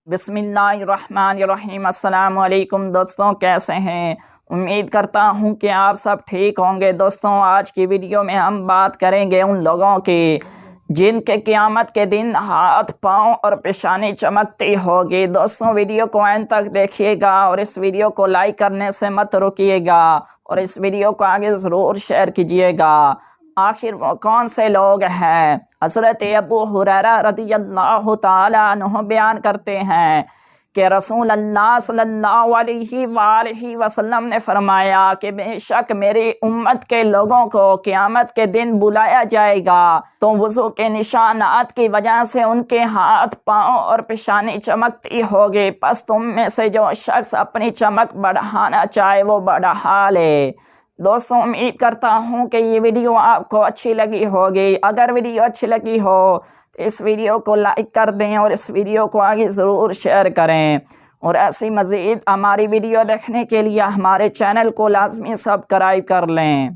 بسم اللہ الرحمن الرحیم۔ السلام علیکم دوستوں، کیسے ہیں؟ امید کرتا ہوں کہ آپ سب ٹھیک ہوں گے۔ دوستوں، آج کی ویڈیو میں ہم بات کریں گے ان لوگوں کی جن کے قیامت کے دن ہاتھ پاؤں اور پیشانی چمکتی ہوگی۔ دوستوں، ویڈیو کو اینڈ تک دیکھیے گا اور اس ویڈیو کو لائک کرنے سے مت رکیے گا اور اس ویڈیو کو آگے ضرور شیئر کیجیے گا۔ آخر وہ کون سے لوگ ہیں؟ حضرت ابو ہریرہ رضی اللہ تعالیٰ عنہ بیان کرتے ہیں کہ رسول اللہ صلی اللہ علیہ وآلہ وسلم نے فرمایا کہ بے شک میری امت کے لوگوں کو قیامت کے دن بلایا جائے گا تو وضو کے نشانات کی وجہ سے ان کے ہاتھ پاؤں اور پیشانی چمکتی ہوگی، پس تم میں سے جو شخص اپنی چمک بڑھانا چاہے وہ بڑھا لے۔ دوستوں، امید کرتا ہوں کہ یہ ویڈیو آپ کو اچھی لگی ہوگی۔ اگر ویڈیو اچھی لگی ہو تو اس ویڈیو کو لائک کر دیں اور اس ویڈیو کو آگے ضرور شیئر کریں، اور ایسی مزید ہماری ویڈیو دیکھنے کے لیے ہمارے چینل کو لازمی سبسکرائب کر لیں۔